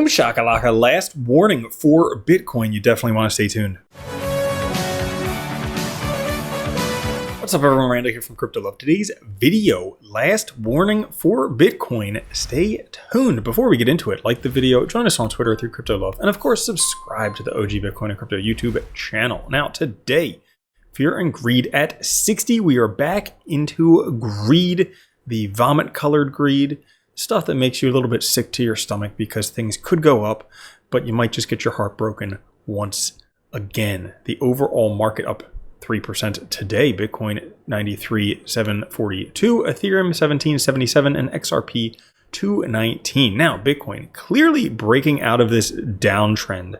Boom shakalaka, last warning for Bitcoin. You definitely want to stay tuned. What's up everyone, Randall here from Crypto Love. Today's video, last warning for Bitcoin. Stay tuned. Before we get into it, like the video, join us on Twitter through Crypto Love, and of course subscribe to the OG Bitcoin and Crypto YouTube channel. Now today, fear and greed at 60. We are back into greed, the vomit colored greed, stuff that makes you a little bit sick to your stomach because things could go up, but you might just get your heart broken once again. The overall market up 3% today. Bitcoin 93,742, Ethereum 1777, and XRP 219. Now, Bitcoin clearly breaking out of this downtrend,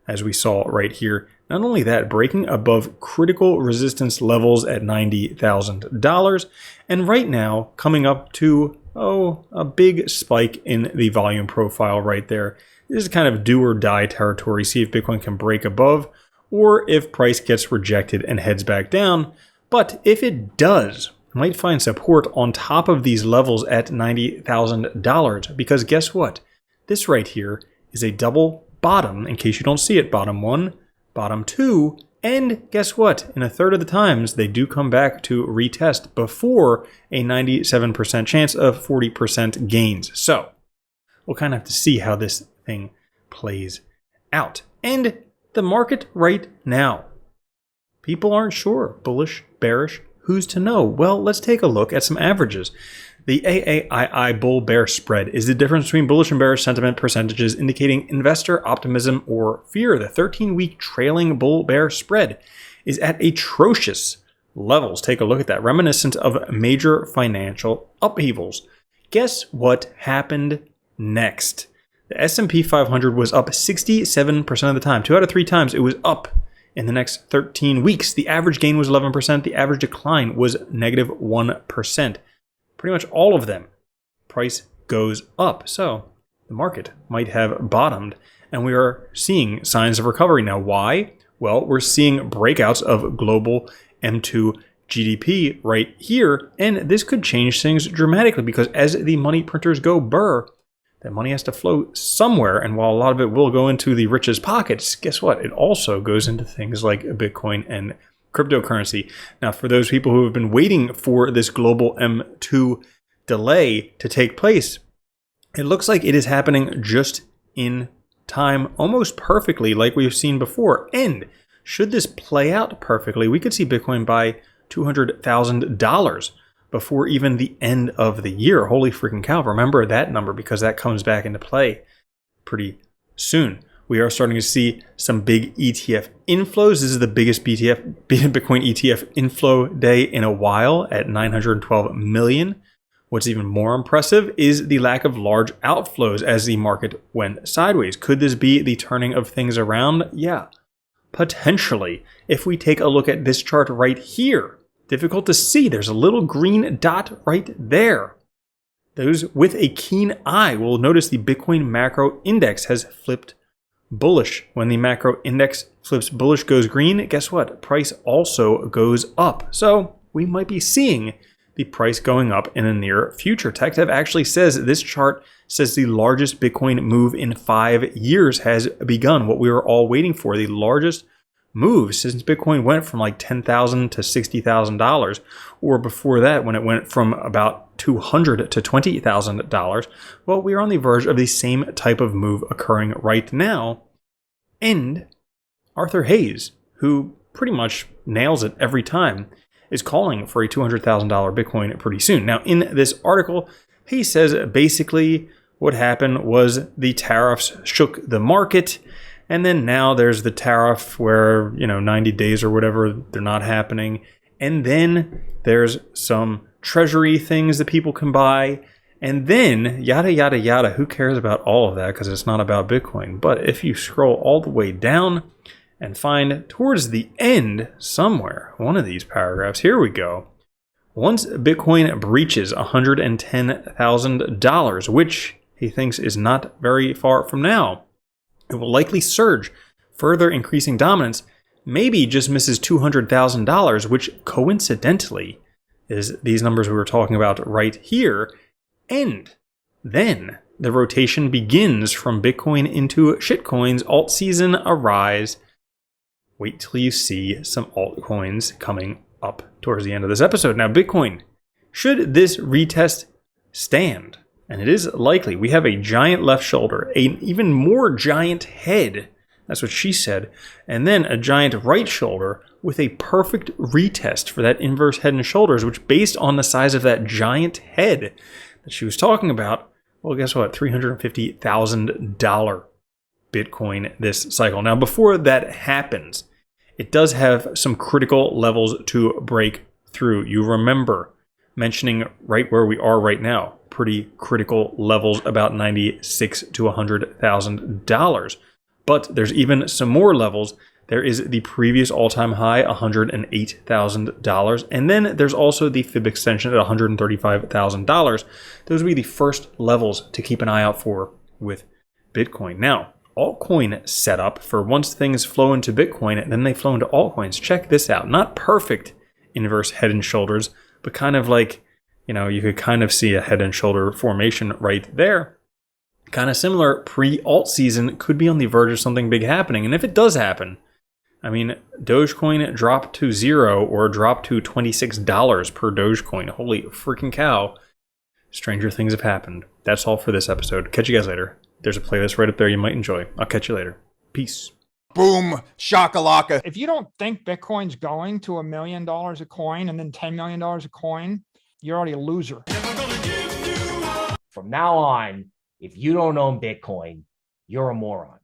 as we saw right here. Not only that, breaking above critical resistance levels at $90,000, and right now coming up to a big spike in the volume profile right there. This is kind of do or die territory. See if Bitcoin can break above, or if price gets rejected and heads back down. But if it does, you might find support on top of these levels at $90,000, because guess what? This right here is a double bottom, in case you don't see it. Bottom one, bottom two, and guess what? In a third of the times, they do come back to retest before a 97% chance of 40% gains. So we'll kind of have to see how this thing plays out. And the market right now, people aren't sure. Bullish, bearish, who's to know? Well, let's take a look at some averages. The AAII bull-bear spread is the difference between bullish and bearish sentiment percentages indicating investor optimism or fear. The 13-week trailing bull-bear spread is at atrocious levels. Take a look at that, reminiscent of major financial upheavals. Guess what happened next? The S&P 500 was up 67% of the time. 2 out of 3 times it was up in the next 13 weeks. The average gain was 11%. The average decline was negative 1%. Pretty much all of them, price goes up. So the market might have bottomed, and we are seeing signs of recovery now. Why? Well, we're seeing breakouts of global M2 GDP right here, and this could change things dramatically because as the money printers go burr, that money has to flow somewhere, and while a lot of it will go into the richest pockets, guess what? It also goes into things like Bitcoin and cryptocurrency. Now, for those people who have been waiting for this global M2 delay to take place, it looks like it is happening just in time, almost perfectly like we've seen before. And should this play out perfectly, we could see Bitcoin buy $200,000 before even the end of the year. Holy freaking cow. Remember that number because that comes back into play pretty soon. We are starting to see some big ETF inflows. This is the biggest Bitcoin ETF inflow day in a while at 912 million. What's even more impressive is the lack of large outflows as the market went sideways. Could this be the turning of things around? Yeah, potentially. If we take a look at this chart right here, difficult to see. There's a little green dot right there. Those with a keen eye will notice the Bitcoin macro index has flipped bullish. When the macro index flips bullish, goes green, guess what? Price also goes up. So we might be seeing the price going up in the near future. TechDev actually says this chart says the largest Bitcoin move in 5 years has begun. What we were all waiting for, the largest move since Bitcoin went from like $10,000 to $60,000, or before that when it went from about $200 to $20,000. Well, we are on the verge of the same type of move occurring right now. And Arthur Hayes, who pretty much nails it every time, is calling for a $200,000 Bitcoin pretty soon. Now, in this article, he says basically what happened was the tariffs shook the market. And then now there's the tariff where, 90 days or whatever, they're not happening. And then there's some treasury things that people can buy. And then yada, yada, yada. Who cares about all of that because it's not about Bitcoin. But if you scroll all the way down and find towards the end somewhere, one of these paragraphs, here we go. Once Bitcoin breaches $110,000, which he thinks is not very far from now, it will likely surge, further increasing dominance, maybe just misses $200,000, which coincidentally is these numbers we were talking about right here. And then the rotation begins from Bitcoin into shitcoins. Alt season arise. Wait till you see some altcoins coming up towards the end of this episode. Now, Bitcoin, should this retest stand? And it is likely. We have a giant left shoulder, an even more giant head. That's what she said. And then a giant right shoulder with a perfect retest for that inverse head and shoulders, which based on the size of that giant head that she was talking about, well, guess what? $350,000 Bitcoin this cycle. Now, before that happens, it does have some critical levels to break through. You remember mentioning right where we are right now, pretty critical levels, about $96,000 to $100,000. But there's even some more levels. There is the previous all-time high, $108,000. And then there's also the fib extension at $135,000. Those would be the first levels to keep an eye out for with Bitcoin. Now, altcoin setup for once things flow into Bitcoin, and then they flow into altcoins. Check this out. Not perfect inverse head and shoulders, but kind of like, you could kind of see a head and shoulder formation right there. Kind of similar, pre-alt season could be on the verge of something big happening. And if it does happen, Dogecoin dropped to 0 or dropped to $26 per Dogecoin. Holy freaking cow. Stranger things have happened. That's all for this episode. Catch you guys later. There's a playlist right up there you might enjoy. I'll catch you later. Peace. Boom, shakalaka. If you don't think Bitcoin's going to $1 million a coin and then $10 million a coin, you're already a loser. From now on, if you don't own Bitcoin, you're a moron.